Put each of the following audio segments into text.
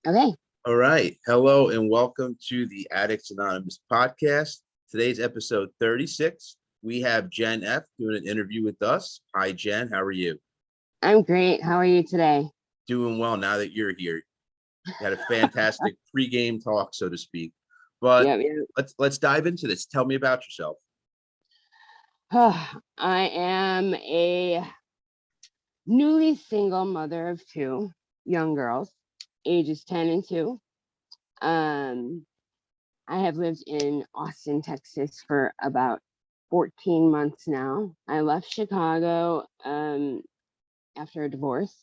Okay. All right. Hello and welcome to the Addicts Anonymous podcast. Today's episode 36. We have Jen F. doing an interview with us. Hi, Jen. How are you? I'm great. How are you today? Doing well now that you're here. We had a fantastic pregame talk, so to speak. But Yep, yep. let's dive into this. Tell me about yourself. I am a newly single mother of two young girls, ages 10 and 2. Um, I have lived in Austin, Texas for about 14 months now. I left Chicago after a divorce.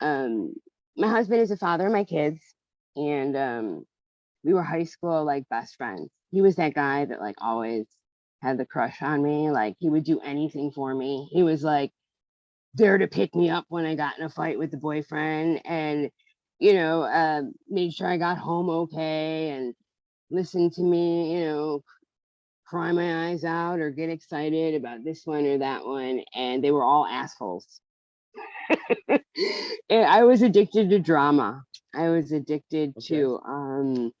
Um, my husband is the father of my kids, and we were high school like best friends. He was that guy that like always had the crush on me. Like he would do anything for me. He was like there to pick me up when I got in a fight with the boyfriend, and made sure I got home okay, and listened to me, cry my eyes out or get excited about this one or that one. And they were all assholes. And I was addicted to drama. I was addicted Okay. to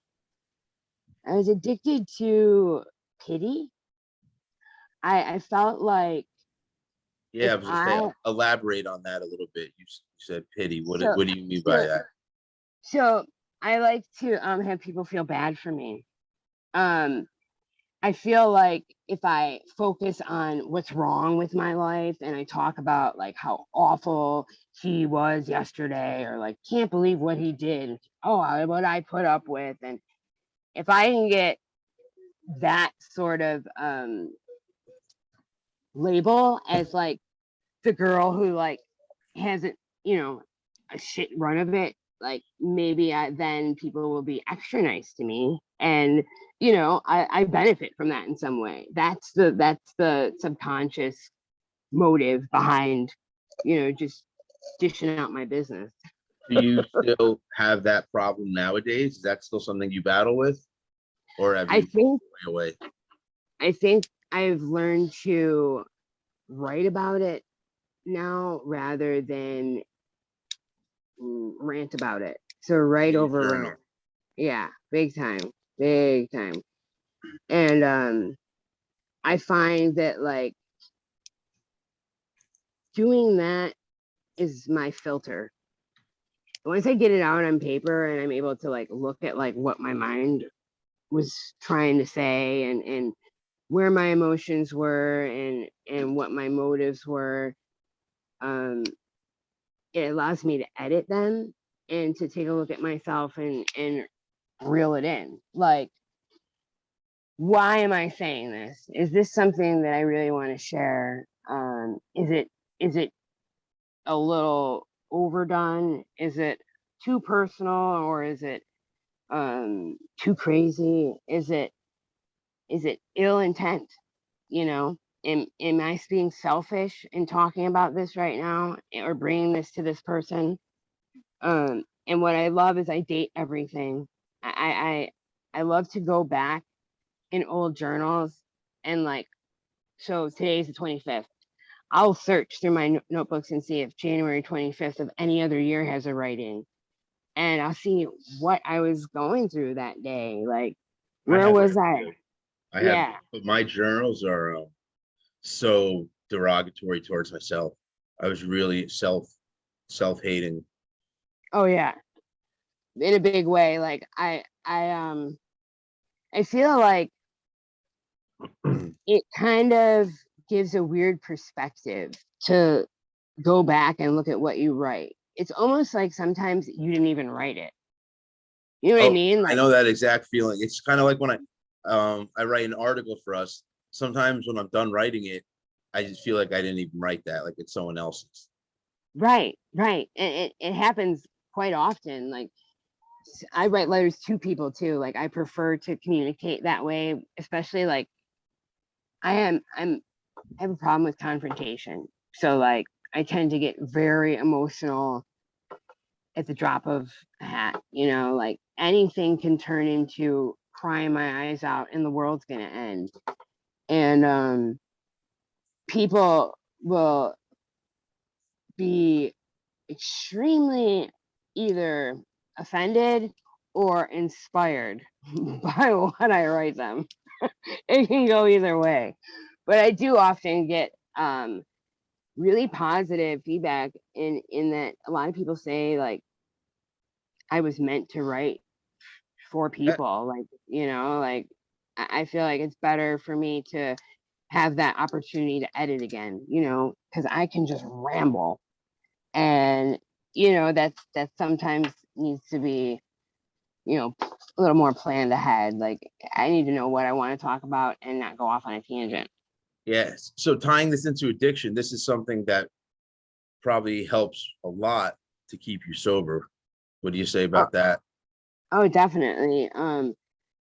I was addicted to pity. I felt like Yeah, if I was just saying, I elaborate on that a little bit. You said pity. What so what do you mean by so that? so I like to have people feel bad for me. Um I feel like if I focus on what's wrong with my life and I talk about like how awful he was yesterday, or like can't believe what he did, what I put up with, and if I can get that sort of label as like the girl who like hasn't, a shit run of it, like maybe then people will be extra nice to me, and I benefit from that in some way. That's the subconscious motive behind just dishing out my business. Do you still have that problem nowadays? Is that still something you battle with? Or have I you think away? I think I've learned to write about it now rather than rant about it. So write You over journal. rant. Yeah, big time. Big time. And I find that like doing that is my filter. Once I get it out on paper and I'm able to like look at like what my mind was trying to say, and where my emotions were, and what my motives were, um it allows me to edit them and to take a look at myself and reel it in. Like, why am I saying this? Is this something that I really want to share? Is it a little overdone? Is it too personal, or is it too crazy? Is it ill intent? You know, am I being selfish in talking about this right now, or bringing this to this person? And what I love is I date everything. I love to go back in old journals, and like, so today's the 25th. I'll search through my notebooks and see if January 25th of any other year has a writing, and I'll see what I was going through that day. Like, I where have that was I? too. I have, Yeah. but my journals are so derogatory towards myself. I was really self-hating. Oh yeah. In a big way. Like I feel like it kind of gives a weird perspective to go back and look at what you write. It's almost like sometimes you didn't even write it. You know what I Oh, mean? I Like, know that exact feeling. It's kind of like when I write an article for us. Sometimes when I'm done writing it, I just feel like I didn't even write that, like it's someone else's. right, right. And it happens quite often. Like, I write letters to people too. Like, I prefer to communicate that way, especially like I have a problem with confrontation. So like I tend to get very emotional at the drop of a hat, like anything can turn into crying my eyes out and the world's gonna end. And people will be extremely either offended or inspired by what I write them. It can go either way. But I do often get really positive feedback in that a lot of people say like I was meant to write for Yeah, people. Like, like I feel like it's better for me to have that opportunity to edit again, because I can just ramble. And, that sometimes needs to be, a little more planned ahead. Like I need to know what I want to talk about and not go off on a tangent. yes. So tying this into addiction, this is something that probably helps a lot to keep you sober. What do you say Oh, about that? oh, definitely.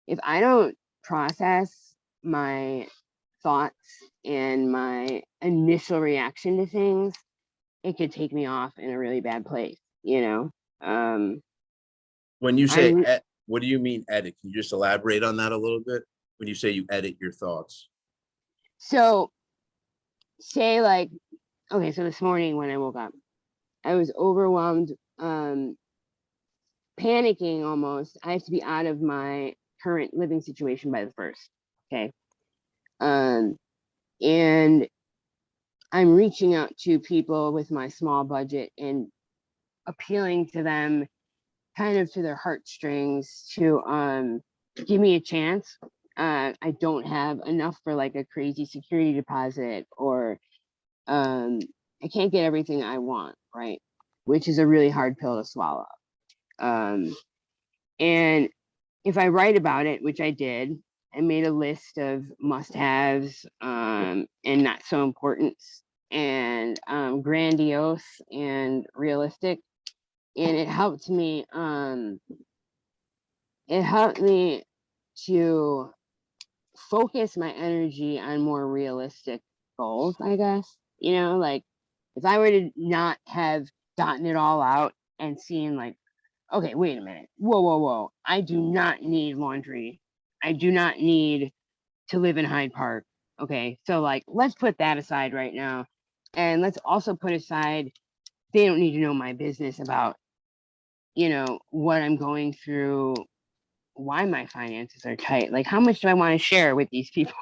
If I don't process my thoughts and my initial reaction to things, it could take me off in a really bad place. Um, When you say, I'm what do you mean edit? Can you just elaborate on that a little bit? When you say you edit your thoughts? so say like, okay, so this morning when I woke up, I was overwhelmed, panicking almost. I have to be out of my current living situation by the first. Okay. Um, and I'm reaching out to people with my small budget and appealing to them kind of to their heartstrings to give me a chance. I don't have enough for like a crazy security deposit, or um I can't get everything I want, right? Which is a really hard pill to swallow. Um and if I write about it, which I did, I made a list of must-haves, and not so important, and grandiose and realistic. And it helped me to focus my energy on more realistic goals, I guess. Like if I were to not have gotten it all out and seen like, okay, wait a minute. Whoa, whoa, whoa. I do not need laundry. I do not need to live in Hyde Park. Okay. So like let's put that aside right now. And let's also put aside they don't need to know my business about, what I'm going through, why my finances are tight. Like how much do I want to share with these people?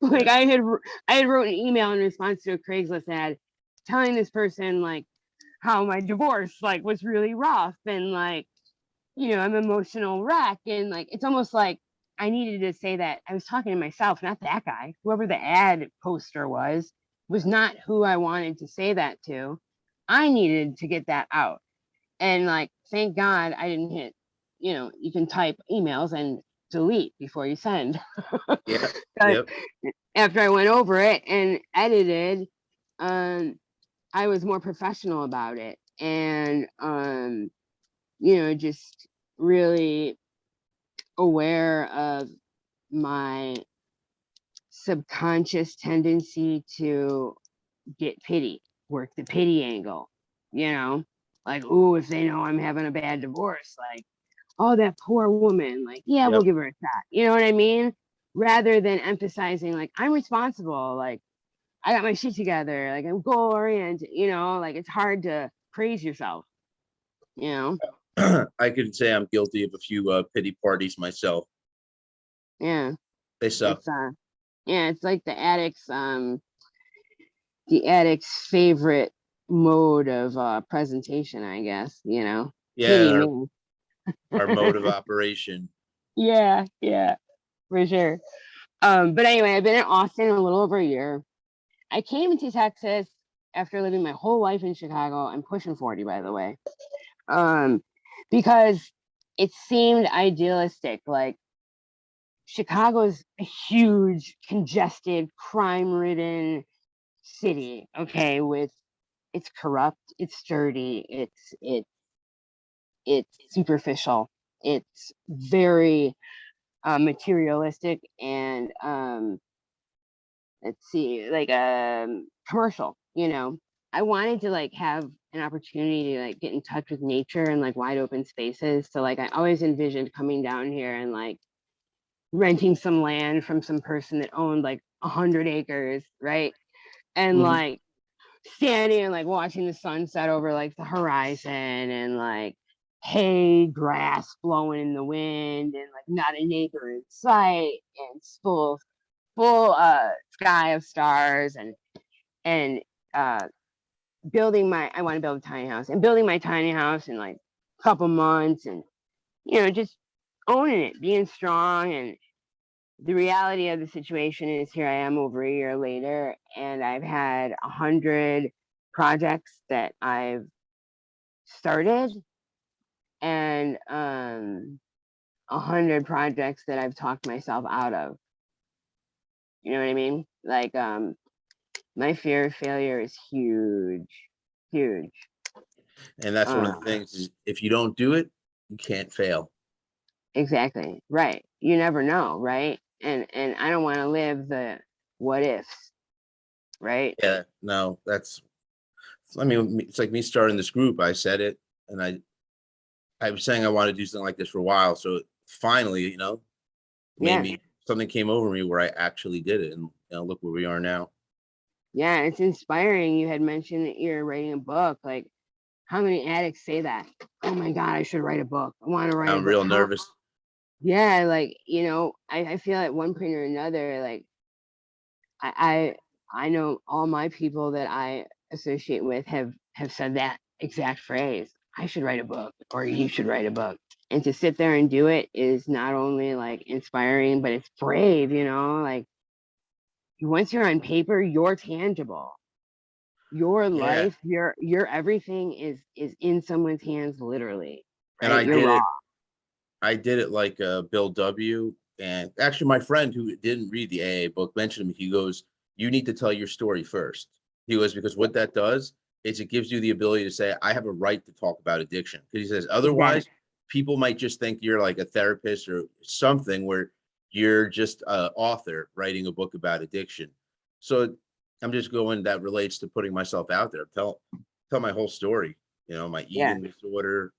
Like Yeah. I had wrote an email in response to a Craigslist ad telling this person like how my divorce like was really rough, and like, I'm an emotional wreck, and like it's almost like I needed to say that I was talking to myself, not that guy. Whoever the ad poster was not who I wanted to say that to. I needed to get that out. And like, thank God I didn't hit, you can type emails and delete before you send. Yeah. But Yep. after I went over it and edited, um, I was more professional about it. And, just really aware of my subconscious tendency to get pity, work the pity angle, you know, like, oh, if they know I'm having a bad divorce, like, oh, that poor woman, like, yeah, we'll Yep. give her a shot. You know what I mean? Rather than emphasizing, like, I'm responsible, like, I got my shit together, like, I'm goal oriented, like, it's hard to praise yourself, you know? I could say I'm guilty of a few pity parties myself. Yeah. They suck. It's, yeah, it's like the addict's favorite mode of presentation, I guess, pity Yeah, me. our mode of operation. Yeah, for sure. But anyway, I've been in Austin a little over a year. I came to Texas after living my whole life in Chicago. I'm pushing 40, by the way. Um, because it seemed idealistic. Like Chicago's a huge, congested, crime-ridden city. Okay, with it's corrupt, it's dirty, it's superficial, it's very materialistic, and let's see, like commercial. I wanted to like have an opportunity to like get in touch with nature and like wide open spaces. So like I always envisioned coming down here and like renting some land from some person that owned like 100 acres, right? And Mhm. like standing and like watching the sunset over like the horizon, and like hay grass blowing in the wind and like not a neighbor in sight and full sky of stars and uh I want to build a tiny house and building my tiny house in like a couple months and just owning it, being strong. And the reality of the situation is here I am over a year later, and I've had 100 projects that I've started and 100 projects that I've talked myself out of. You know what I mean? Like my fear of failure is huge, huge. And that's one of the things is if you don't do it, you can't fail. Exactly. Right. You never know, right? And I don't want to live the what ifs, right? Yeah, no, I mean, it's like me starting this group. I said it, and I was saying I want to do something like this for a while. So finally, Yeah. maybe something came over me where I actually did it, and look where we are now. Yeah, it's inspiring. You had mentioned that you're writing a book. Like, how many addicts say that? Oh my God, I should write a book. I want to write a I'm book. real nervous. Yeah, like, I feel at one point or another, like I know all my people that I associate with have said that exact phrase. I should write a book, or you should write a book. And to sit there and do it is not only like inspiring, but it's brave, like once you're on paper, you're tangible. Your Yeah, life, your everything is in someone's hands, literally, and right? You're raw. I did it like Bill W. And actually, my friend who didn't read the AA book mentioned to me. He goes, "You need to tell your story first." He goes, because what that does is it gives you the ability to say, "I have a right to talk about addiction." Because he says Exactly. otherwise, people might just think you're like a therapist or something where you're just an author writing a book about addiction. So I'm just going that relates to putting myself out there. Tell my whole story. My Yeah. eating disorder,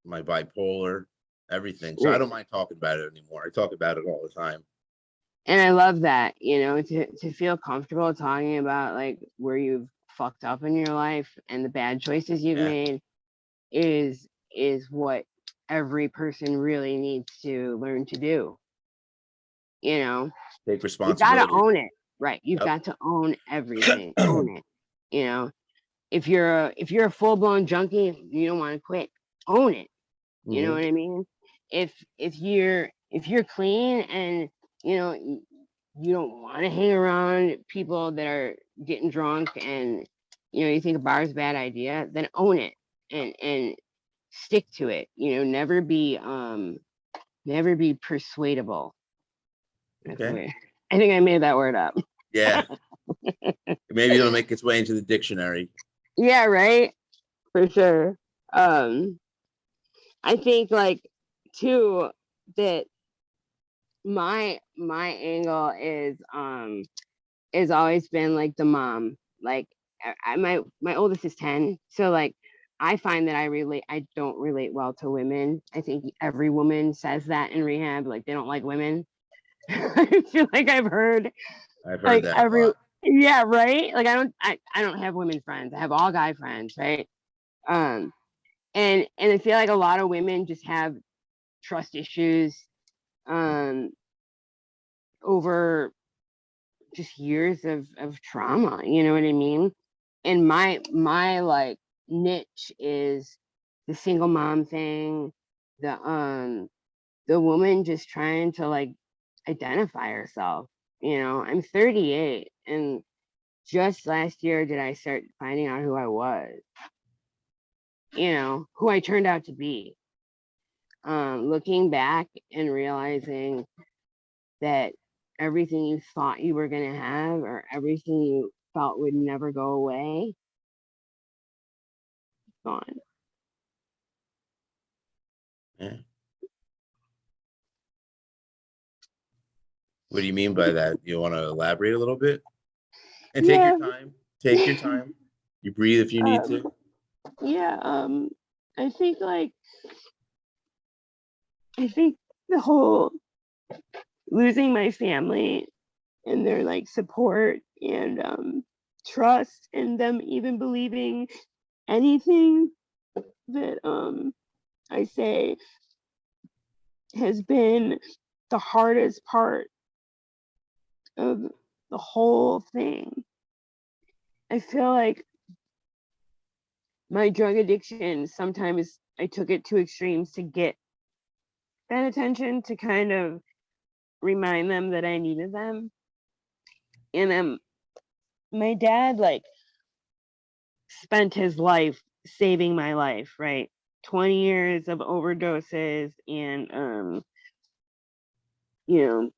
my bipolar, everything. So I Yeah. don't mind talking about it anymore. I talk about it all the time. And I love that, to feel comfortable talking about like where you've fucked up in your life and the bad choices you've Yeah. made is what every person really needs to learn to do. Take You got to responsibility. own it, right? You've Yep. got to own everything. Own it. You know, if you're a full blown junkie, you don't want to quit. Own it. You know Hmm. what I mean? If you're clean and you don't want to hang around people that are getting drunk and you think a bar is a bad idea, then own it and stick to it. Never be persuadable. That's Okay. weird. I think I made that word up. Yeah. Maybe it'll make its way into the dictionary. Yeah, right. For sure. Um, I think like too that my angle is always been like the mom. Like my oldest is 10, so like I find that I don't relate well to women. I think every woman says that in rehab, like they don't like women. I feel like I've heard I've heard like that a every lot. yeah, right? Like I don't have women friends. I have all guy friends, right? Um and I feel like a lot of women just have trust issues um over just years of trauma, you know what I mean? And my like niche is the single mom thing, the woman just trying to like identify herself. I'm 38 and just last year did I start finding out who I was, who I turned out to be. Looking back and realizing that everything you thought you were going to have or everything you felt would never go away, gone. Yeah. What do you mean by that? You want to elaborate a little bit? And take your Yeah. time. Take your time. You breathe if you need um, to. yeah. I think the whole losing my family and their like support and trust and them even believing anything that I say, has been the hardest part of the whole thing. I feel like my drug addiction, sometimes I took it to extremes to get that attention, to kind of remind them that I needed them. And my dad like spent his life saving my life, right? 20 years of overdoses and you know,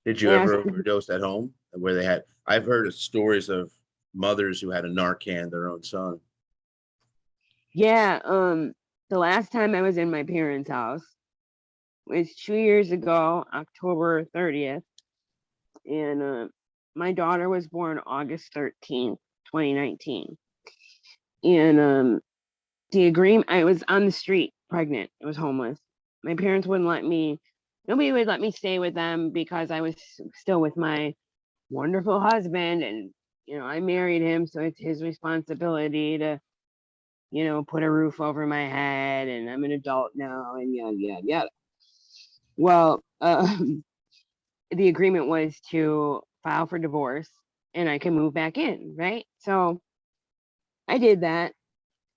Did you ask, ever overdose at home where they had? I've heard of stories of mothers who had a Narcan their own son. yeah, the last time I was in my parents' house was 2 years ago, October 30th. And my daughter was born August 13th, 2019. And the agreement, I was on the street pregnant. I was homeless. My parents wouldn't let me, nobody would let me stay with them because I was still with my wonderful husband. And, I married him. So it's his responsibility to, put a roof over my head. And I'm an adult now and yada, yada, yada. Well, the agreement was to file for divorce and I can move back in, right? So I did that.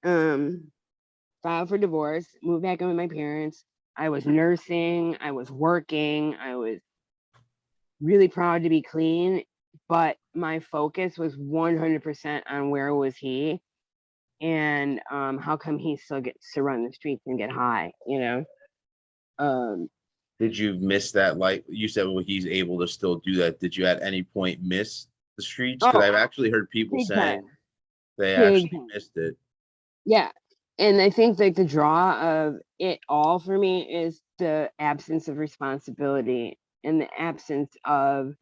Filed for divorce, moved back in with my parents. I was nursing, I was working, I was really proud to be clean, but my focus was 100% on where was he and how come he still gets to run the streets and get high. Um, Did you miss that? Like you said, well, he's able to still do that. Did you at any point miss the streets? Because oh, I've actually heard people big time, saying they big actually time. missed it. Yeah. And I think like the draw of it all for me is the absence of responsibility and the absence of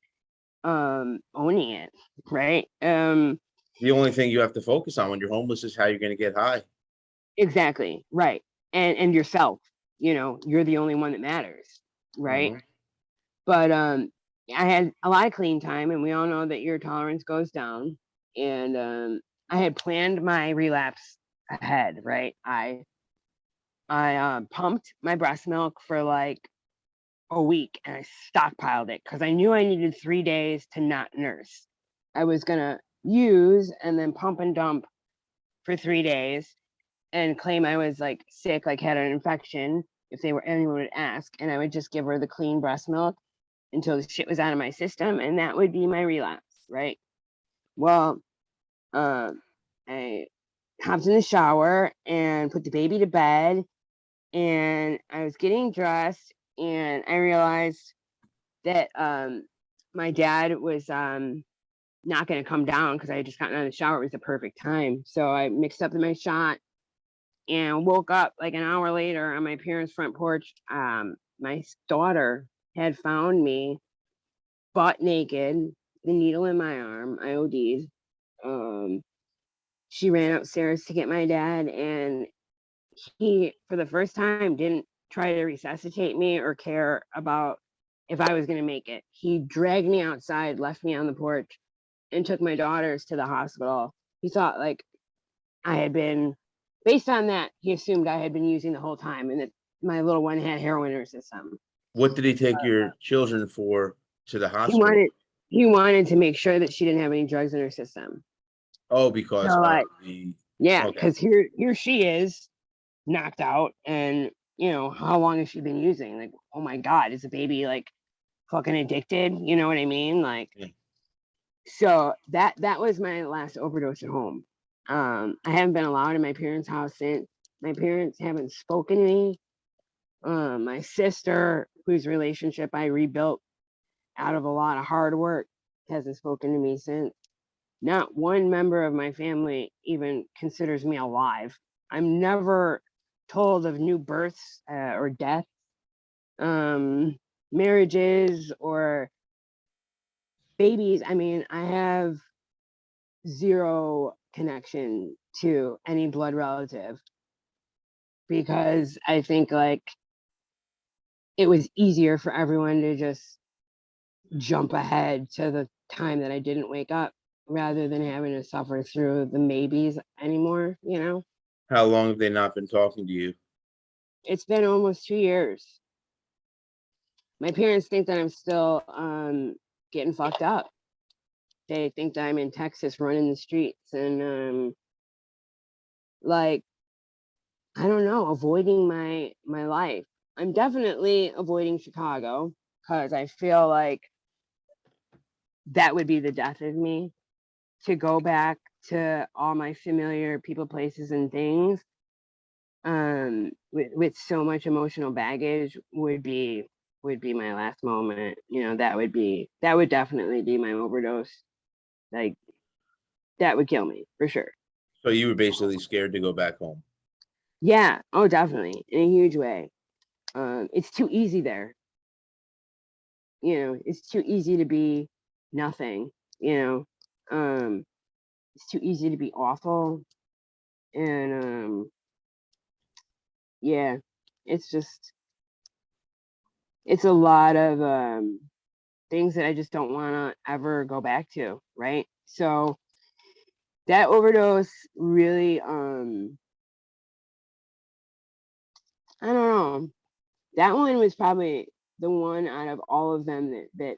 owning it, right? The only thing you have to focus on when you're homeless is how you're going to get high. Exactly, right. And yourself, you're the only one that matters, right? Mhm. But I had a lot of clean time and we all know that your tolerance goes down. And I had planned my relapse ahead, right? I pumped my breast milk for like a week and I stockpiled it because I knew I needed 3 days to not nurse. I was gonna use and then pump and dump for 3 days and claim I was like sick, like had an infection if anyone would ask, and I would just give her the clean breast milk until the shit was out of my system, and that would be my relapse, right? Well, I hopped in the shower and put the baby to bed, and I was getting dressed, and I realized that my dad was not going to come down because I had just gotten out of the shower. It was the perfect time. So I mixed up my shot and woke up like an hour later on my parents' front porch. My daughter had found me butt naked, the needle in my arm. I OD'd. She ran upstairs to get my dad, and he, for the first time, didn't try to resuscitate me or care about if I was going to make it. He dragged me outside, left me on the porch, and took my daughters to the hospital. He thought like I had been, based on that, he assumed I had been using the whole time and that my little one had heroin in her system. What did he take your children for to the He hospital? wanted he wanted to make sure that she didn't have any drugs in her system. Oh, So because of like, the yeah, okay. because here she is knocked out, and how long has she been using? Like, oh my god, is the baby like fucking addicted? You know what I mean? Like, Yeah. so that was my last overdose at home. I haven't been allowed in my parents' house since. My parents haven't spoken to me. My sister, whose relationship I rebuilt out of a lot of hard work, hasn't spoken to me since. Not one member of my family even considers me alive. I'm never told of new births or deaths, marriages, or babies. I mean, I have zero connection to any blood relative because I think like it was easier for everyone to just jump ahead to the time that I didn't wake up rather than having to suffer through the maybes anymore. How long have they not been talking to you? It's been almost 2 years. My parents think that I'm still getting fucked up. They think that I'm in Texas running the streets and like, I don't know, avoiding my life. I'm definitely avoiding Chicago because I feel like that would be the death of me, to go back to all my familiar people, places, and things with so much emotional baggage would be my last moment. That would definitely be my overdose. Like, that would kill me for sure. So you were basically scared to go back home. Yeah, oh definitely, in a huge way. It's too easy there. It's too easy to be nothing. you know it's too easy to be awful. And yeah, it's just, it's a lot of things that I just don't want to ever go back to, right? So that overdose really, I don't know, that one was probably the one out of all of them that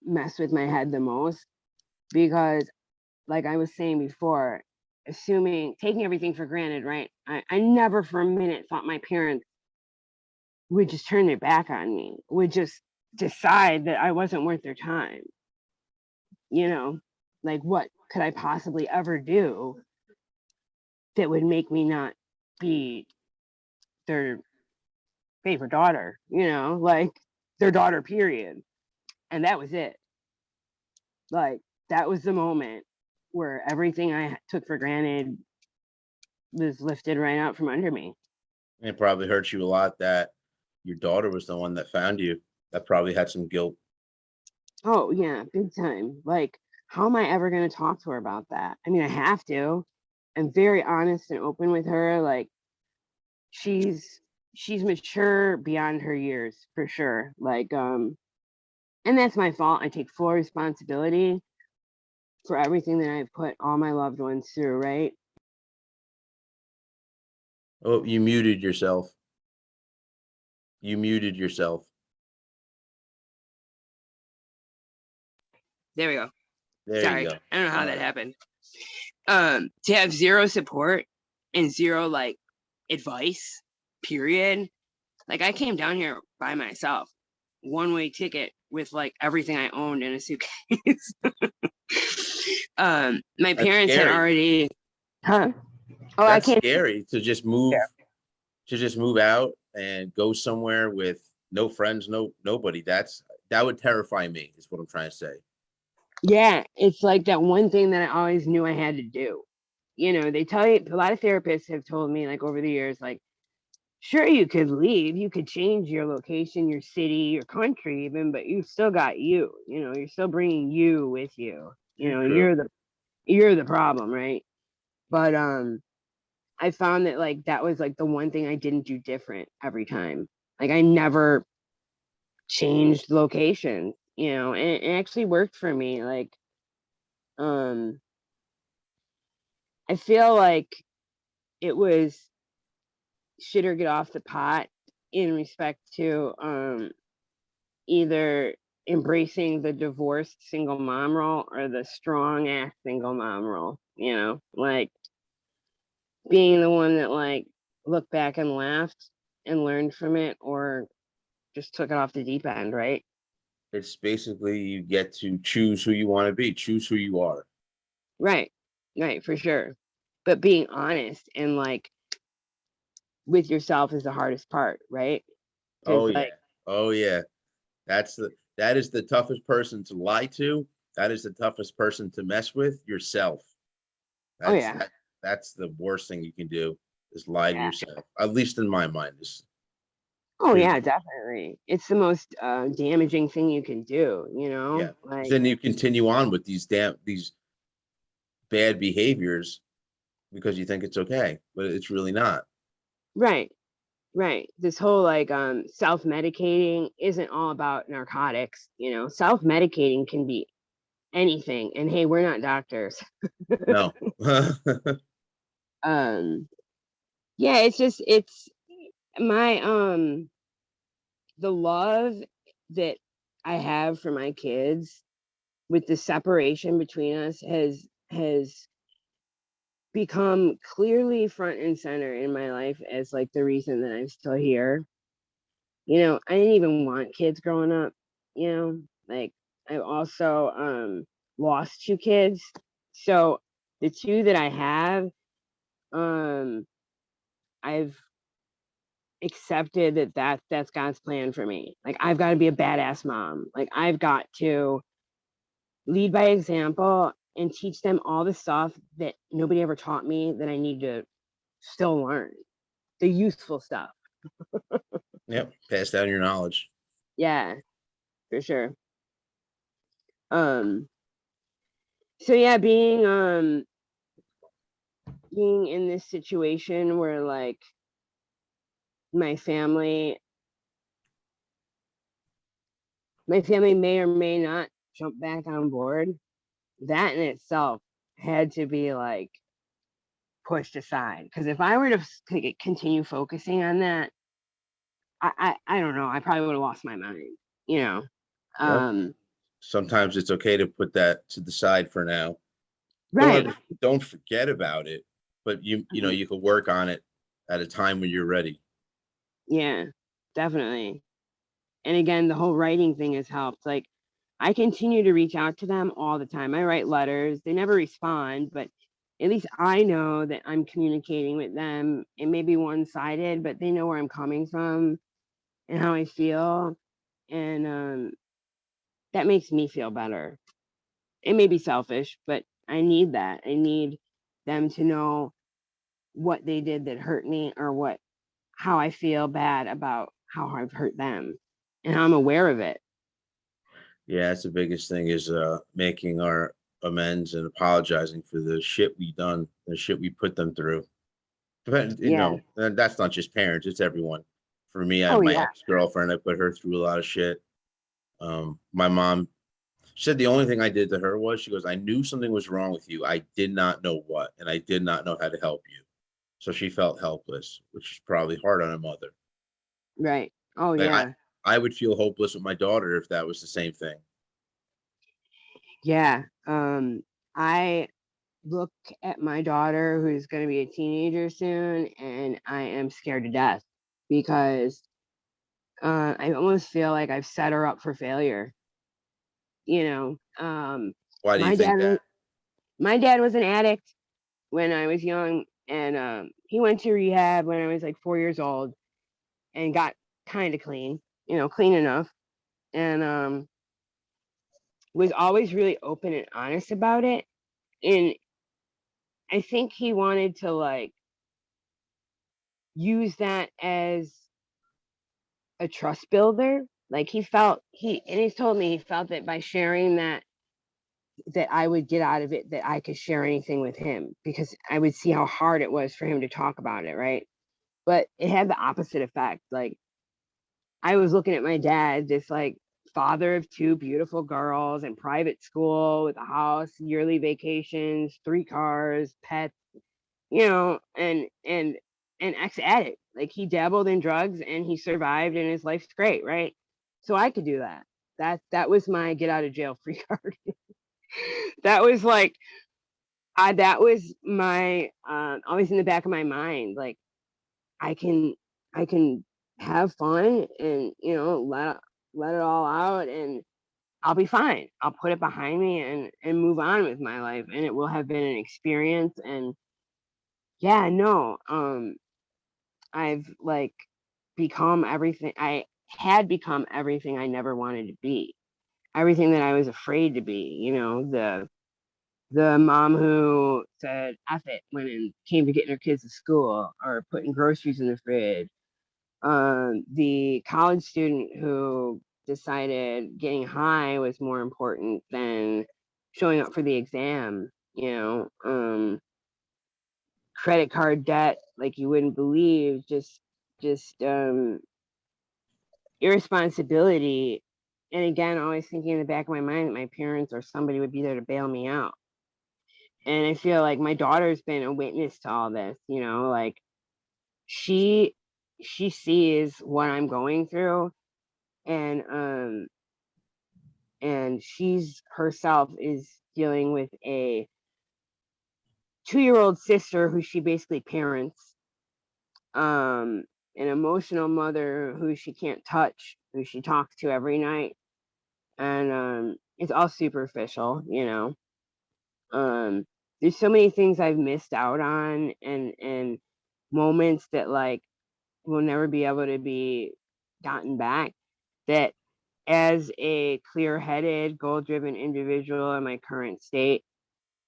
messed with my head the most, because like I was saying before, taking everything for granted, right? I never for a minute thought my parents would just turn their back on me, would just decide that I wasn't worth their time. Like, what could I possibly ever do that would make me not be their favorite daughter, like their daughter, period. And that was it. Like, that was the moment where everything I took for granted was lifted right out from under me. It probably hurt you a lot that your daughter was the one that found you. That probably had some guilt. Oh, yeah, big time. Like, how am I ever going to talk to her about that? I mean, I have to. I'm very honest and open with her. Like, she's mature beyond her years for sure. Like, and that's my fault. I take full responsibility for everything that I've put all my loved ones through, right? Oh, you muted yourself. You muted yourself. There we go. There Sorry, you go. I don't know how All that right. happened. To have zero support and zero like advice, period. Like, I came down here by myself, one-way ticket with like everything I owned in a suitcase. My That's parents had scary. already, huh? Oh, I That's can't. scary to just move, out and go somewhere with no friends, nobody. That would terrify me, is what I'm trying to say. Yeah, it's like that one thing that I always knew I had to do. They tell you, a lot of therapists have told me, like, over the years, like, sure, you could leave, you could change your location, your city, your country, even, but you've still got you. You're still bringing you with you. True. You're the problem, right? But I found that, like, that was like the one thing I didn't do different every time. Like, I never changed location, and it actually worked for me. Like, um I feel like it was shit or get off the pot in respect to either embracing the divorced single mom role or the strong ass single mom role, like being the one that like looked back and laughed and learned from it, or just took it off the deep end, right? It's basically you get to choose who you want to be, choose who you are. Right. Right, for sure. But being honest and like with yourself is the hardest part, right? Oh Because yeah. like, Oh yeah. That is the toughest person to lie to. That is the toughest person to mess with, yourself. oh That's yeah, that's the worst thing you can do, is lie to yeah. yourself. At least in my mind. Oh Is yeah, definitely. It's the most damaging thing you can do, Yeah. Because like, then you continue on with these bad behaviors because you think it's okay, but it's really not. right, right. This whole like self-medicating isn't all about narcotics, self-medicating can be anything. And hey, we're not doctors. No. um yeah, it's just, it's my the love that I have for my kids with the separation between us has become clearly front and center in my life as like the reason that I'm still here. I didn't even want kids growing up, like I've also lost 2 kids. So the 2 that I have, um I've accepted that's God's plan for me. Like I've got to be a badass mom. Like I've got to lead by example and teach them all the stuff that nobody ever taught me that I need to still learn. The useful stuff. Yep. Pass down your knowledge. Yeah, for sure. Um so yeah, being in this situation where like my family my family may or may not jump back on board, that in itself had to be like pushed aside. Because if I were to continue focusing on that, I don't know, I probably would have lost my mind, you know. Well, Um, sometimes it's okay to put that to the side for now. right. Don't forget about it, but Mhm. you could work on it at a time when you're ready. Yeah, definitely. And again, the whole writing thing has helped. Like I continue to reach out to them all the time. I write letters. They never respond, but at least I know that I'm communicating with them. It may be one-sided, but they know where I'm coming from and how I feel. And that makes me feel better. It may be selfish, but I need that. I need them to know what they did that hurt me or how I feel bad about how I've hurt them and how I'm aware of it. Yeah, that's the biggest thing is making our amends and apologizing for the shit we done, the shit we put them through. Yeah. And that's not just parents, it's everyone. For me, Oh my yeah. ex-girlfriend, I put her through a lot of shit. My mom, she said the only thing I did to her was she goes, I knew something was wrong with you. I did not know what, and I did not know how to help you. So she felt helpless, which is probably hard on a mother. Right. Oh Like yeah. I would feel hopeless with my daughter if that was the same thing. Yeah. I look at my daughter who's going to be a teenager soon and I am scared to death because I almost feel like I've set her up for failure. You know, Why do you my think dad was that? my dad was an addict when I was young, and he went to rehab when I was like 4 years old and got kind of clean, clean enough, and was always really open and honest about it. And I think he wanted to like use that as a trust builder. Like he's told me he felt that by sharing that I would get out of it, that I could share anything with him because I would see how hard it was for him to talk about it, right? But it had the opposite effect. Like I was looking at my dad, this like father of 2 beautiful girls in private school with a house, yearly vacations, 3 cars, pets, and an ex-addict. Like he dabbled in drugs and he survived and his life's great, right? So I could do that. That was my get out of jail free card. That was like that was my always in the back of my mind. Like I can I can have fun and let it all out and I'll be fine. I'll put it behind me and move on with my life and it will have been an experience. And yeah, no, I've like become everything I had become everything I never wanted to be. Everything that I was afraid to be, the mom who said F it when it came to getting her kids to school or putting groceries in the fridge. The college student who decided getting high was more important than showing up for the exam, credit card debt like you wouldn't believe, just irresponsibility. And again, always thinking in the back of my mind that my parents or somebody would be there to bail me out. And I feel like my daughter's been a witness to all this, like she she sees what I'm going through, and she's herself is dealing with a 2-year-old sister who she basically parents, an emotional mother who she can't touch, who she talks to every night, and it's all superficial, you know. There's so many things I've missed out on, and moments that like will never be able to be gotten back, that as a clear-headed, goal-driven individual in my current state,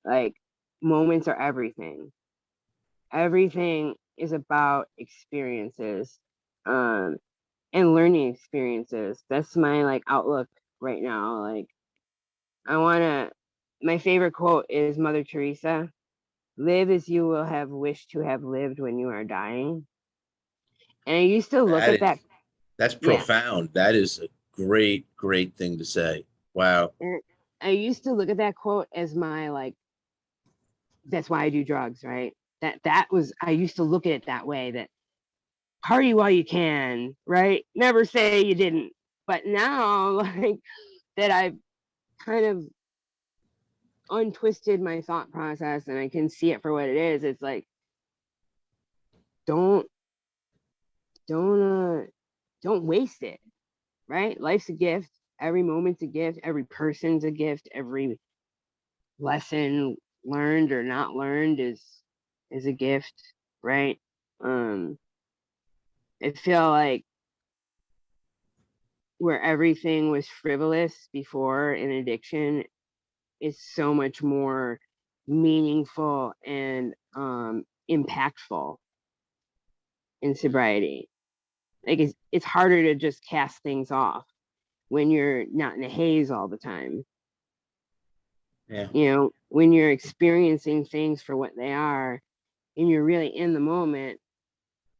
like, moments are everything. Everything is about experiences, um, and learning experiences. That's my like outlook right now. Like, I wanna my favorite quote is Mother Teresa: "Live as you will have wished to have lived when you are dying." And I used to look That at is that, that's yeah. profound. That is a great thing to say. Wow. And I used to look at that quote as my like, that's why I do drugs, right? That was, I used to look at it that way, that party while you can, right? Never say you didn't. But now, like, that I've kind of untwisted my thought process and I can see it for what it is, it's like, don't don't don't waste it, right? Life's a gift. Every moment's a gift. Every person's a gift. Every lesson learned or not learned is a gift, right? Um, I feel like where everything was frivolous before in addiction is so much more meaningful and impactful in sobriety. Like, it's harder to just cast things off when you're not in a haze all the time. Yeah. You know, when you're experiencing things for what they are and you're really in the moment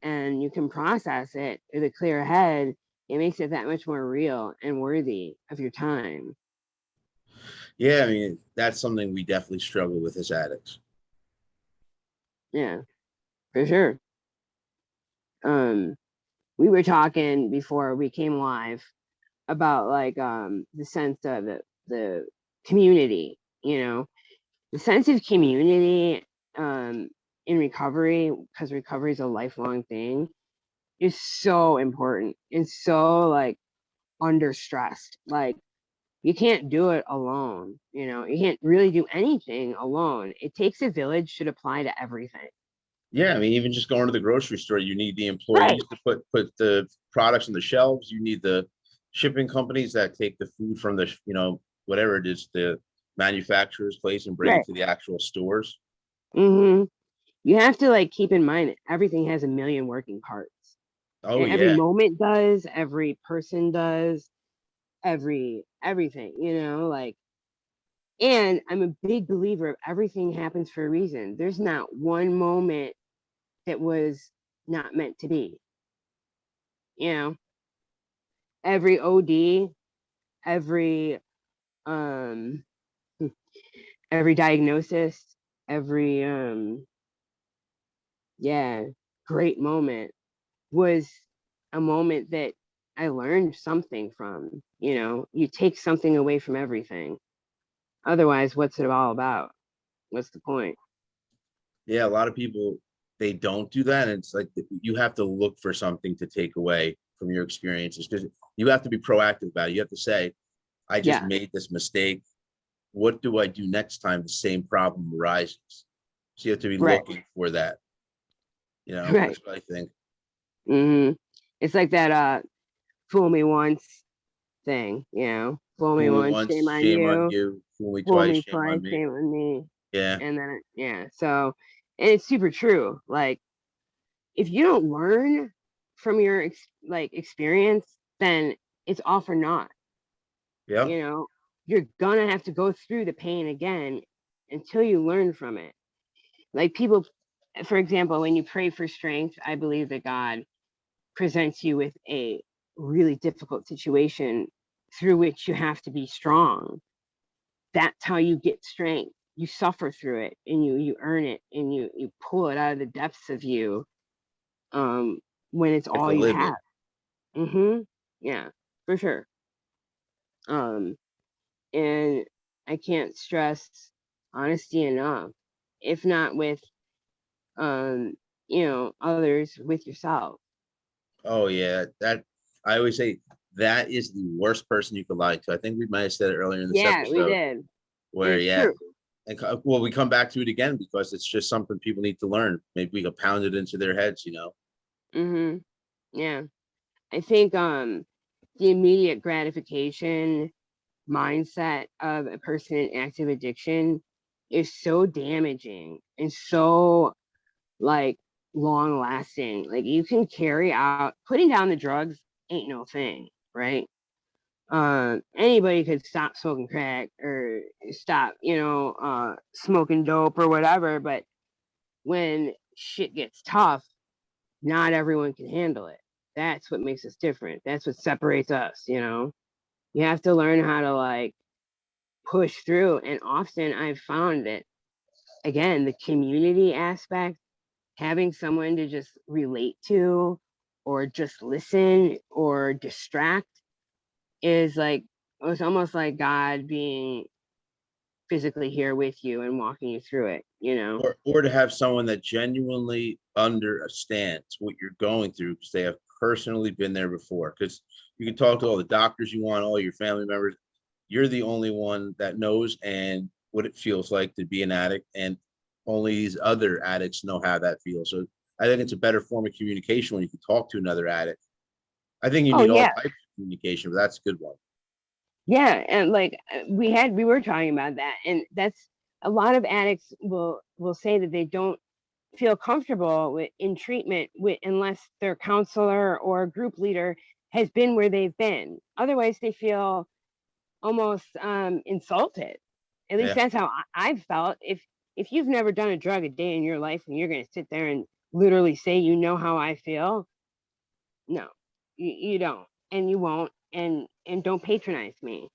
and you can process it with a clear head, it makes it that much more real and worthy of your time. Yeah, I mean, that's something we definitely struggle with as addicts. Yeah, for sure. Um, we were talking before we came live about like the sense of the community, you know, the sense of community um in recovery, because recovery is a lifelong thing, is so important and so like under stressed. Like, you can't do it alone, you know, you can't really do anything alone. It takes a village should apply to everything. Yeah, I mean, even just going to the grocery store, you need the Right. employees to put the products on the shelves. You need the shipping companies that take the food from the, whatever it is, the manufacturer's place and bring it Right. to the actual stores. Mm-hmm. You have to like keep in mind that everything has a million working parts. Oh And every yeah. moment does, every person does, everything, you know, like, and I'm a big believer of everything happens for a reason. There's not one moment that was not meant to be, you know. Every OD, every um every diagnosis, every yeah, great moment was a moment that I learned something from. You know, you take something away from everything. Otherwise, what's it all about? What's the point? Yeah, a lot of people, they don't do that. And it's like you have to look for something to take away from your experiences, because you have to be proactive about it. You have to say, I just Yeah, made this mistake. What do I do next time the same problem arises? So you have to be right, looking for that. right. That's what I think. It's like that fool me once thing, you know. Fool me Fool me once, once, shame on shame on you. you. Fool me Fool twice, me shame twice, on me. shame on me. Yeah. And then yeah, so, and it's super true. Like, if you don't learn from your experience, then it's all for naught. Yeah. You know, you're gonna have to go through the pain again until you learn from it. Like, people, for example, when you pray for strength, I believe that God presents you with a really difficult situation through which you have to be strong. That's how you get strength. You suffer through it and you earn it and you pull it out of the depths of you. Um, when it's You have all to you live it. have. Yeah, for sure. Um, and I can't stress honesty enough. If not with, um, others, with yourself. Oh yeah, that I always say that is the worst person you could lie to. I think we might have said it earlier in this Yeah, we episode did. where It's yeah, true. and well, we come back to it again because it's just something people need to learn. Maybe we could pound it into their heads, you know. Mm-hmm. Yeah. I think the immediate gratification mindset of a person in active addiction is so damaging and so like long lasting. Like you can carry out putting down the drugs ain't no thing, right? Anybody could stop smoking crack or stop, smoking dope or whatever, but when shit gets tough, not everyone can handle it. That's what makes us different. That's what separates us, You have to learn how to like push through. And often I've found that, again, the community aspect, having someone to just relate to or just listen or distract is like, it's almost like God being physically here with you and walking you through it. Or to have someone that genuinely understands what you're going through because they have personally been there before. Because you can talk to all the doctors you want, all your family members. You're the only one that knows and what it feels like to be an addict, and only these other addicts know how that feels. So I think it's a better form of communication when you can talk to another addict. I think you Oh, need all yeah. types of communication, but that's a good one. Yeah. And like we were talking about that. And that's a lot of addicts will say that they don't feel comfortable in treatment unless their counselor or group leader has been where they've been. Otherwise, they feel almost insulted. At least Yeah, that's how I've felt. If you've never done a drug a day in your life and you're going to sit there and literally say you know how I feel, no, you don't, and you won't, and don't patronize me.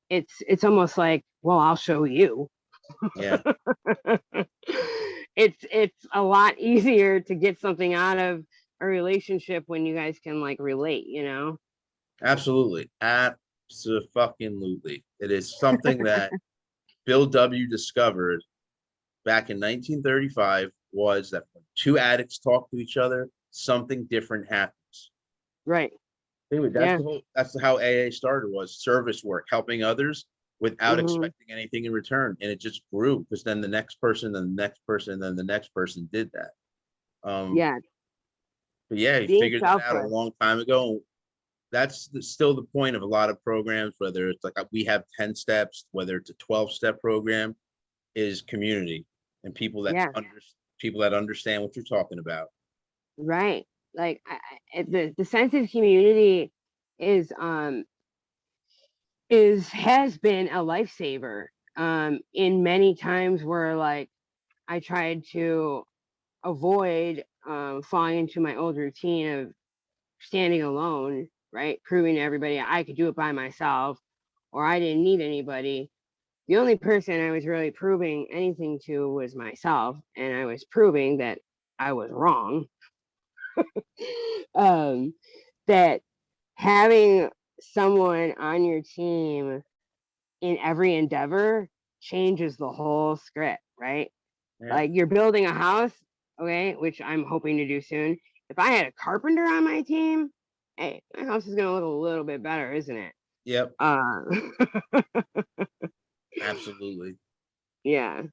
It's almost like, well, I'll show you. yeah, It's a lot easier to get something out of a relationship when you guys can like relate. absolutely, absolutely. It is something that Bill W. discovered back in 1935 was that when two addicts talk to each other, something different happens. Right. Anyway, Yeah. that's how AA started, was service work, helping others without Hmm. expecting anything in return. And it just grew because then the next person, then the next person, then the next person did that. Yeah. But yeah, he Being figured that out a selfless. long time ago. That's still the point of a lot of programs, whether it's like we have 10 steps, whether it's a 12-step program, is community and Yeah. people that understand what you're talking about. Right. Like the sense of community is has been a lifesaver. In many times where like I tried to avoid falling into my old routine of standing alone, right? Proving to everybody I could do it by myself or I didn't need anybody. The only person I was really proving anything to was myself, and I was proving that I was wrong. um, that having someone on your team in every endeavor changes the whole script, right? Yeah. Like you're building a house, okay, which I'm hoping to do soon. If I had a carpenter on my team, hey, my house is gonna look a little bit better, isn't it? Yep. Uh, Absolutely. yeah.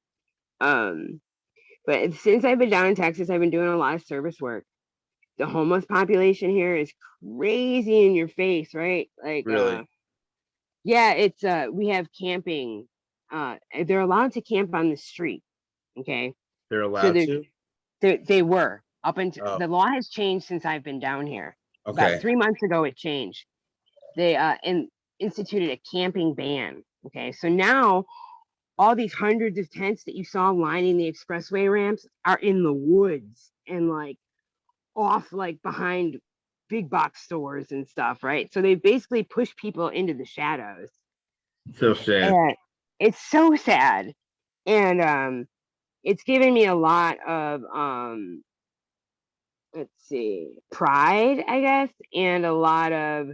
Um, but since I've been down in Texas, I've been doing a lot of service work. The homeless population here is crazy in your face, right? Like, Really. yeah, it's we have camping. They're allowed to camp on the street. Okay, They're so allowed to? they were up until Oh, the law has changed since I've been down here. About okay. 3 months ago, it changed. They instituted a camping ban. Okay, so now all these hundreds of tents that you saw lining the expressway ramps are in the woods and like off like behind big box stores and stuff, right? So they basically push people into the shadows. So sad. And it's so sad. And it's given me a lot of let's see, pride, I guess, and a lot of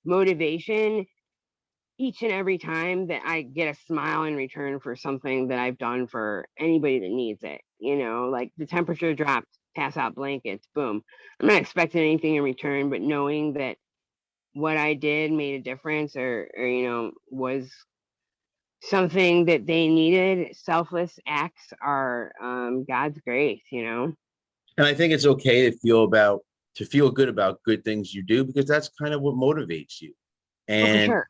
motivation each and every time that I get a smile in return for something that I've done for anybody that needs it. Like the temperature dropped, pass out blankets, boom. I'm not expecting anything in return, but knowing that what I did made a difference or was something that they needed. Selfless acts are God's grace. And I think it's okay to feel good about good things you do, because that's kind of what motivates you. Oh, for And sure.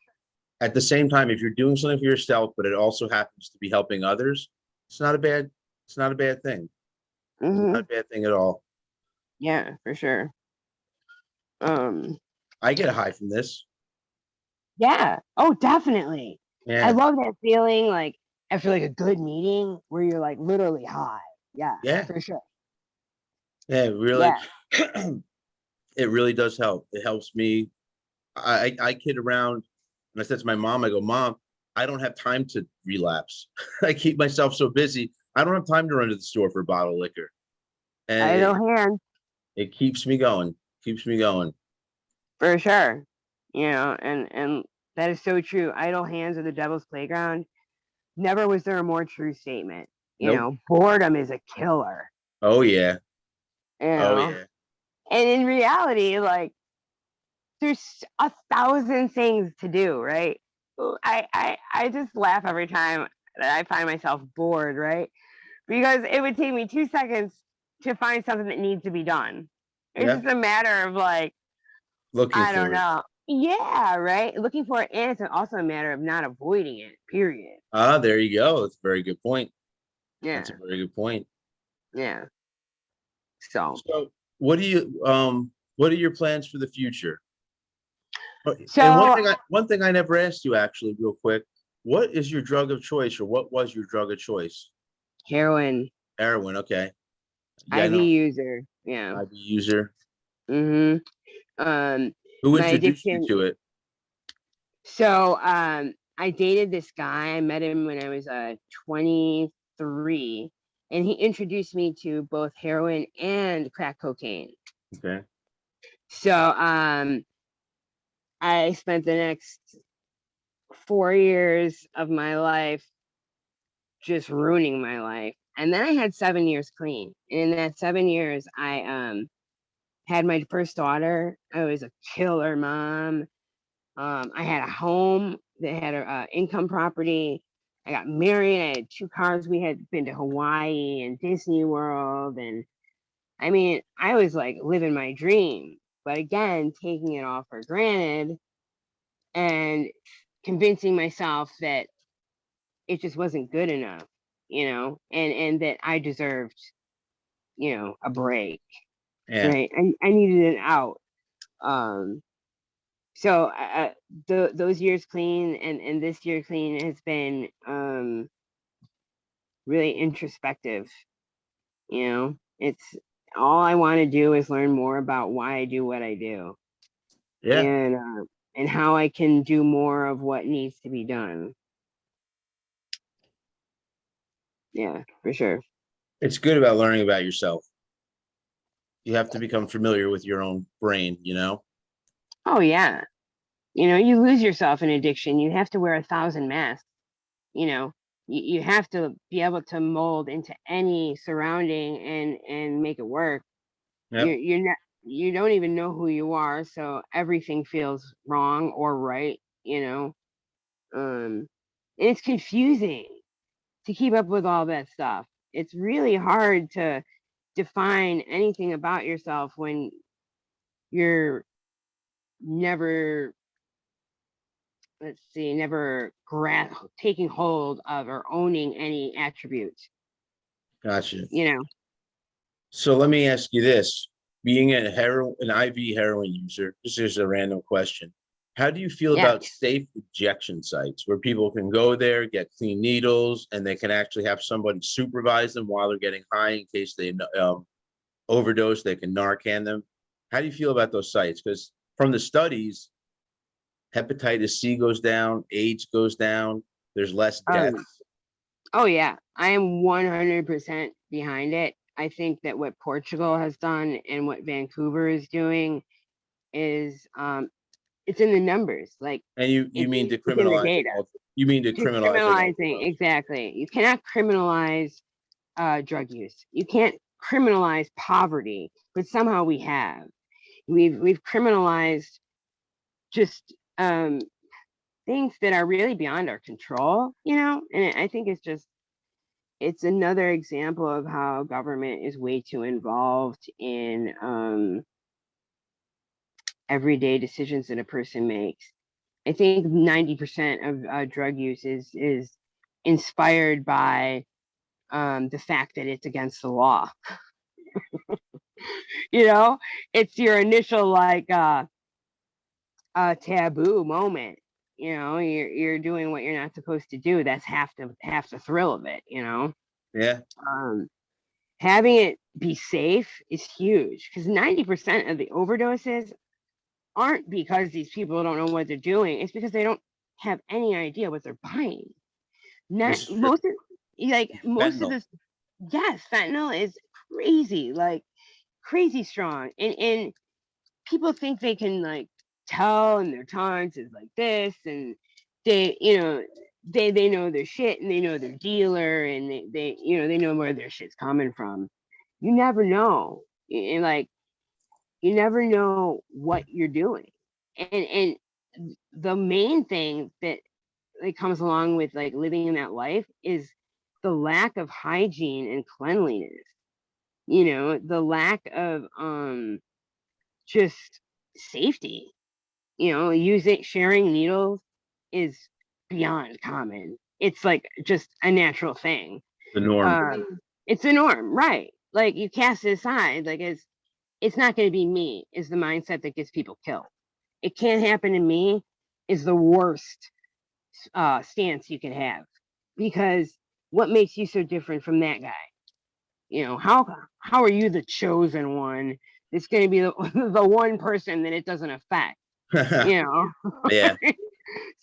at the same time, if you're doing something for yourself, but it also happens to be helping others, it's not a bad, it's not a bad thing. It's not Hmm. a bad thing at all. Yeah, for sure. Um, I get a high from this. yeah. Oh, definitely. I Yeah. love that feeling like after like a good meeting where you're like literally high. Yeah, Yeah. for sure. Yeah. It really, Yeah. it really does help. It helps me. I kid around, and I said to my mom, I go, Mom, I don't have time to relapse. I keep myself so busy. I don't have time to run to the store for a bottle of liquor. And Idle hand it keeps me going, keeps me going. for sure. And that is so true. Idle hands are the devil's playground. Never was there a more true statement. Nope. Boredom is a killer. Oh yeah. You Oh know, yeah. and in reality, like there's 1,000 things to do, right? I just laugh every time that I find myself bored, right? Because it would take me 2 seconds to find something that needs to be done. It's Yeah. just a matter of like, Looking I don't for it. know. Yeah, right. Looking for it, and it's also a matter of not avoiding it. Period. Ah, there you go. That's a very good point. That's a Yeah, very good point. yeah. So, So what are your plans for the future? And so one thing I never asked you actually, real quick, what is your drug of choice, or what was your drug of choice? heroin, Heroin, okay. Yeah, I IV know. user. Yeah. IV user. Mm-hmm. Um, Who my introduced you addiction. to it? So, I dated this guy. I met him when I was 23, and he introduced me to both heroin and crack cocaine. Okay. So, I spent the next 4 years of my life just ruining my life, and then I had 7 years clean. And in that 7 years, I had my first daughter. I was a killer mom. I had a home that had a income property. I got married. I had 2 cars. We had been to Hawaii and Disney World, and I mean, I was like living my dream. But again, taking it all for granted and convincing myself that it just wasn't good enough, and that I deserved, a break, Yeah. right? I needed an out. Um, so those years clean and this year clean has been really introspective. It's all I want to do is learn more about why I do what I do, Yeah. and how I can do more of what needs to be done. Yeah, for sure. It's good about learning about yourself. You have to become familiar with your own brain, you know? Oh yeah. You lose yourself in addiction. You have to wear 1,000 masks. you know you have to be able to mold into any surrounding and make it work. Yep. You're not, you don't even know who you are, so everything feels wrong or right. And it's confusing to keep up with all that stuff. It's really hard to define anything about yourself when you're never, let's see, never taking hold of or owning any attributes Gotcha. you know So let me ask you this. Being an IV heroin user, this is a random question. How do you feel Yeah. about safe injection sites where people can go there, get clean needles, and they can actually have somebody supervise them while they're getting high in case they overdose, they can Narcan them? How do you feel about those sites? Because from the studies, hepatitis C goes down, AIDS goes down, there's less Oh, deaths. oh yeah. I am 100% behind it. I think that what Portugal has done and what Vancouver is doing is it's in the numbers. Like And you mean it's in the decriminalizing data. you mean decriminalizing Decriminalizing, overdose? exactly. You cannot criminalize drug use. You can't criminalize poverty, but somehow we have. We've criminalized just things that are really beyond our control, and I think it's another example of how government is way too involved in everyday decisions that a person makes. I think 90% of drug use is inspired by the fact that it's against the law. you know, it's your initial like taboo moment. You're doing what you're not supposed to do. That's half the thrill of it. Yeah. Um, Having it be safe is huge because 90% of the overdoses aren't because these people don't know what they're doing. It's because they don't have any idea what they're buying. Not This is true. most of Fentanyl. this. Yes, fentanyl is crazy, like crazy strong, and people think they can like tell, and their tolerance is like this, and they know their shit, and they know their dealer, and they know where their shit's coming from. You never know, and like you never know what you're doing, and the main thing that comes along with like living in that life is the lack of hygiene and cleanliness. The lack of just safety. Using sharing needles is beyond common. It's like just a natural thing. The norm. It's a norm, right? Like you cast it aside, like it's not going to be me. Is the mindset that gets people killed. It can't happen to me. Is the worst stance you can have, because what makes you so different from that guy? How are you the chosen one? It's going to be the one person that it doesn't affect. You know, Yeah.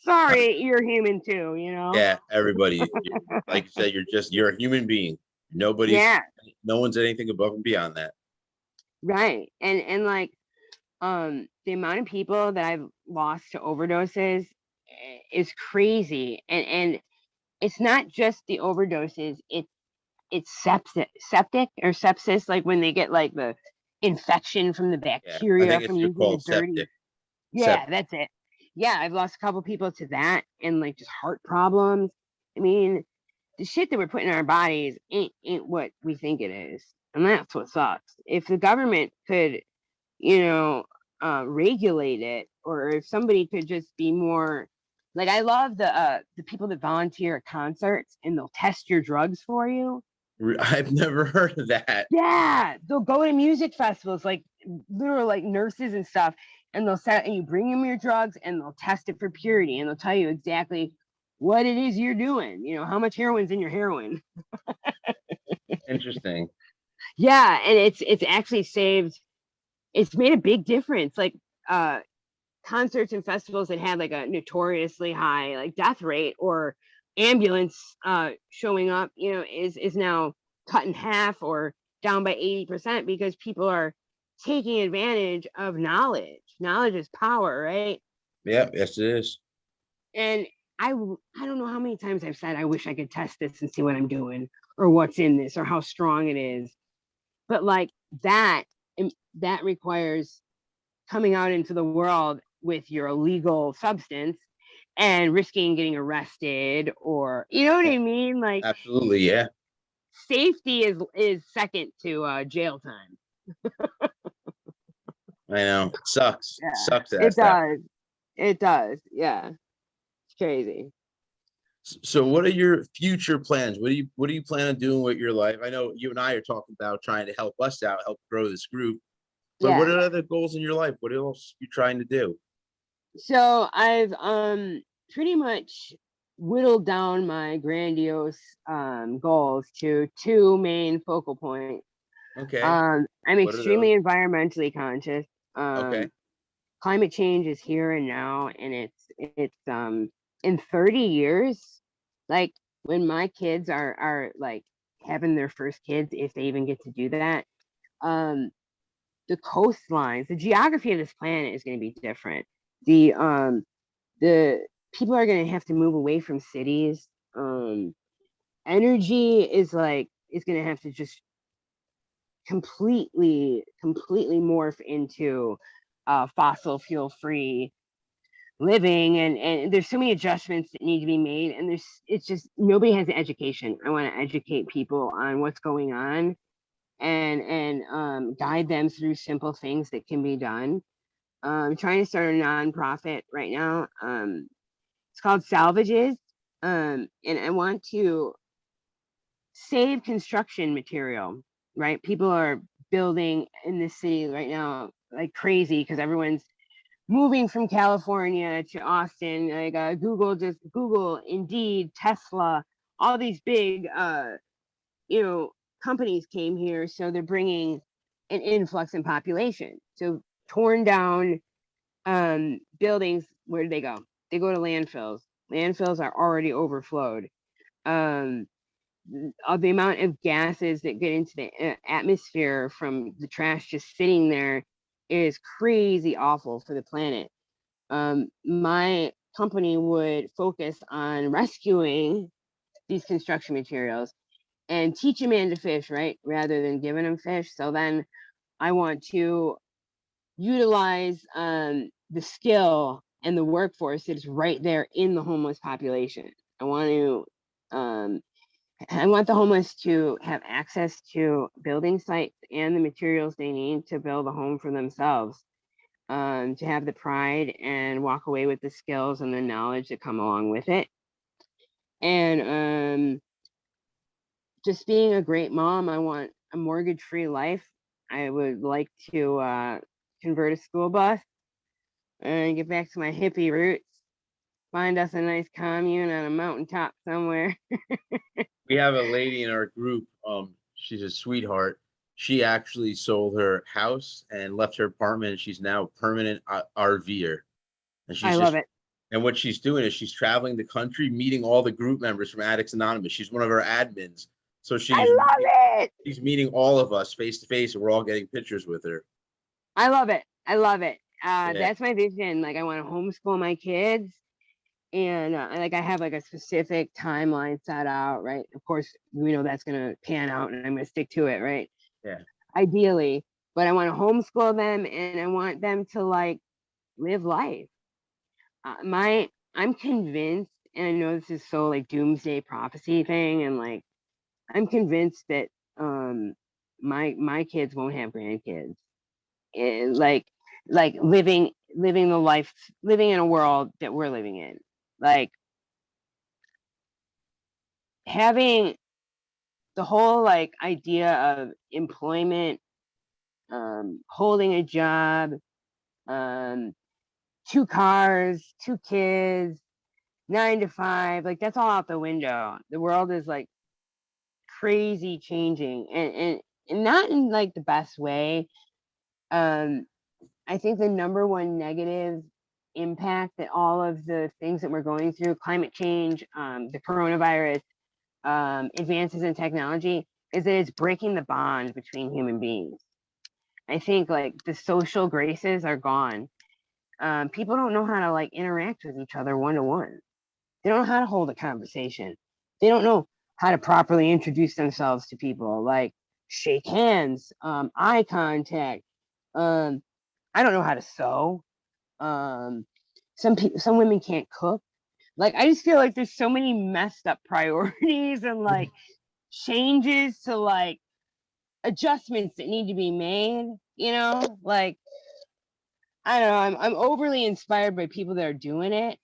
sorry, you're human too. Yeah. Everybody, like you said, you're a human being. Yeah, No one's anything above and beyond that. right. And like the amount of people that I've lost to overdoses is crazy, and it's not just the overdoses. It's septic or sepsis, like when they get like the infection from the Yeah. I bacteria think it's from just using the called dirty. septic. Yeah, that's it. Yeah, I've lost a couple people to that, and like just heart problems. I mean, the shit that we're putting in our bodies ain't what we think it is, and that's what sucks. If the government could, you know, regulate it, or if somebody could just be more like, I love the people that volunteer at concerts and they'll test your drugs for you. I've never heard of that. Yeah, they'll go to music festivals, like literal like nurses and stuff, and they'll set and you bring them your drugs and they'll test it for purity, and they'll tell you exactly what it is you're doing. How much heroin's in your heroin. Interesting. Yeah, and it's actually saved. It's made a big difference. Like concerts and festivals that had like a notoriously high like death rate or ambulance showing up, is now cut in half or down by 80% because people are taking advantage of knowledge. Knowledge is power, right? Yeah, yes it is. And I don't know how many times I've said I wish I could test this and see what I'm doing or what's in this or how strong it is. But like that that requires coming out into the world with your illegal substance and risking getting arrested, or you know what Yeah, I mean? Like absolutely. Yeah. safety is second to jail time. I know. It sucks. It Yeah, sucks it that's that way. does. It does. Yeah, it's crazy. So what are your future plans? What do you plan on doing with your life? I know you and I are talking about trying to help us out, help grow this group. But what Yeah. are other goals in your life? What else are you trying to do? So I've pretty much whittled down my grandiose goals to two main focal points. Okay. I'm What are those? extremely environmentally conscious. Okay. Climate change is here and now, and it's in 30 years, like when my kids are like having their first kids, if they even get to do that. Um, the coastlines, the geography of this planet is going to be different. The people are going to have to move away from cities. Energy is going to have to just completely morph into fossil fuel free living, and there's so many adjustments that need to be made, and it's just nobody has the education. I want to educate people on what's going on, and guide them through simple things that can be done. I'm trying to start a nonprofit right now. It's called Salvages, and I want to save construction material. Right, people are building in this city right now like crazy because everyone's moving from California to Austin. Like Google, Indeed, Tesla, all these big you know companies came here, so they're bringing an influx in population. So torn down buildings, where do they go? They go to landfills. Landfills are already overflowed. Um, the amount of gases that get into the atmosphere from the trash just sitting there is crazy awful for the planet. My company would focus on rescuing these construction materials and teach a man to fish, right? Rather than giving them fish. So then I want to utilize the skill and the workforce that is right there in the homeless population. I want to um, I want the homeless to have access to building sites and the materials they need to build a home for themselves, to have the pride and walk away with the skills and the knowledge that come along with it. And just being a great mom, I want a mortgage-free life. I would like to convert a school bus and get back to my hippie roots. Find us a nice commune on a mountaintop somewhere. We have a lady in our group. She's a sweetheart. She actually sold her house and left her apartment. She's now a permanent RVer, and I she's love just it. and what she's doing is she's traveling the country, meeting all the group members from Addicts Anonymous. She's one of our admins, so I love it. she's meeting all of us face to face, and we're all getting pictures with her. I love it. I love it. Yeah, That's my vision. Like, I want to homeschool my kids, and like I have like a specific timeline set out. Right. Of course, we know that's gonna pan out, and I'm gonna stick to it. Right. yeah. Ideally, but I want to homeschool them, and I want them to like live life. My I'm convinced, and I know this is so like doomsday prophecy thing, and like I'm convinced that um my kids won't have grandkids. And like living the life, living in a world that we're living in. Like having the whole like idea of employment, holding a job, um, two cars, two kids, 9 to 5, like that's all out the window. The world is like crazy changing, and not in like the best way. Um, I think the number one negative impact that all of the things that we're going through, climate change, the coronavirus, advances in technology, is that it's breaking the bond between human beings. I think like the social graces are gone. People don't know how to like interact with each other one to one. They don't know how to hold a conversation. They don't know how to properly introduce themselves to people, like shake hands, eye contact. Um, I don't know how to sew. Um, some women can't cook. Like I just feel like there's so many messed up priorities and like changes to like adjustments that need to be made. Like I don't know. I'm overly inspired by people that are doing it,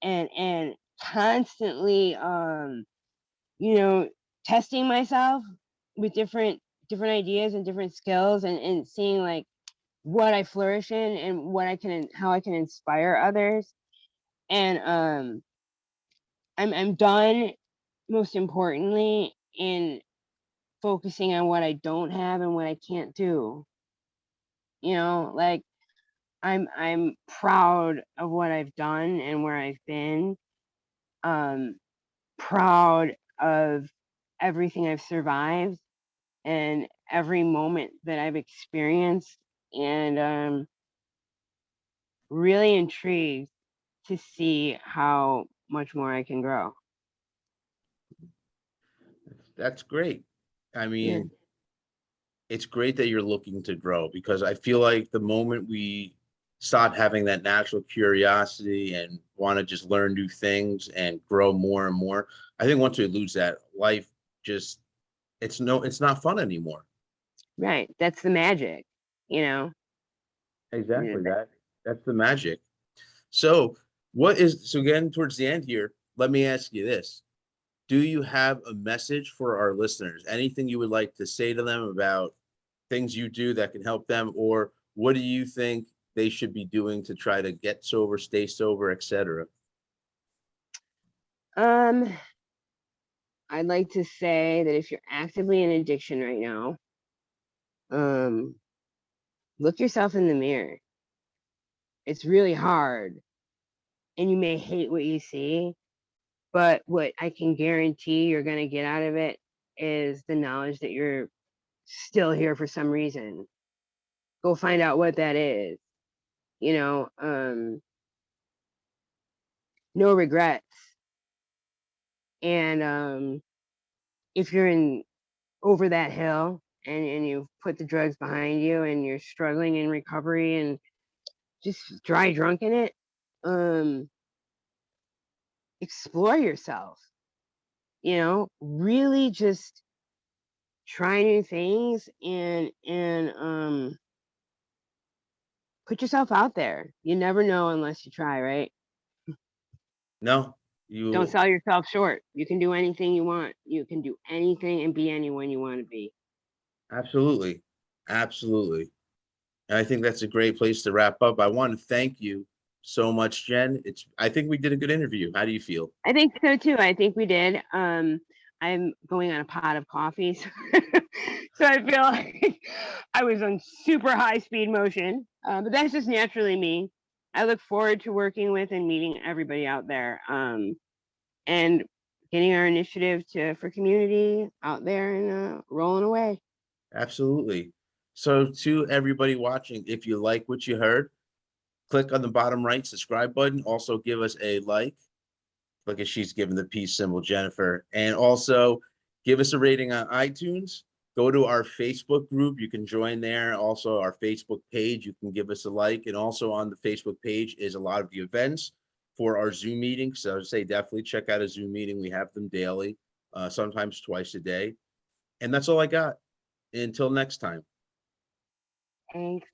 and constantly you know testing myself with different ideas and different skills, and seeing like what I flourish in and what I can how I can inspire others. And I'm done, most importantly, in focusing on what I don't have and what I can't do. Like I'm proud of what I've done and where I've been. Um proud of everything I've survived and every moment that I've experienced, and really intrigued to see how much more I can grow. That's great. I Yeah. mean, it's great that you're looking to grow, because I feel like the moment we stop having that natural curiosity and want to just learn new things and grow more and more, I think once we lose that, life just it's not fun anymore. Right. That's the magic, you know. Yeah. Exactly. That's the magic. So what is so getting towards the end here, let me ask you this. Do you have a message for our listeners? Anything you would like to say to them about things you do that can help them, or what do you think they should be doing to try to get sober, stay sober, etc.? Um, I'd like to say that if you're actively in addiction right now, um, look yourself in the mirror. It's really hard, and you may hate what you see, but what I can guarantee you're going to get out of it is the knowledge that you're still here for some reason. Go find out what that is. You know, no regrets. And if you're in over that hill and you've put the drugs behind you and you're struggling in recovery and just dry drunk in it, um, explore yourself. You know, really just try new things and put yourself out there. You never know unless you try, right? No, Don't you sell yourself short. You can do anything you want. You can do anything and be anyone you want to be. absolutely, absolutely. And I think that's a great place to wrap up. I want to thank you so much, Jen. I think we did a good interview. How do you feel? I think so too. I think we did. I'm going on a pot of coffee, so, so I feel like I was on super high speed motion. But that's just naturally me. I look forward to working with and meeting everybody out there, and getting our initiative for community out there and rolling away. Absolutely. So to everybody watching, if you like what you heard, click on the bottom right subscribe button. Also give us a like. Look at she's giving the peace symbol, Jennifer. And also give us a rating on iTunes. Go to our Facebook group. You can join there. Also, our Facebook page, you can give us a like. And also on the Facebook page is a lot of the events for our Zoom meetings. So I would say definitely check out a Zoom meeting. We have them daily, sometimes twice a day. And that's all I got. Until next time. Thanks.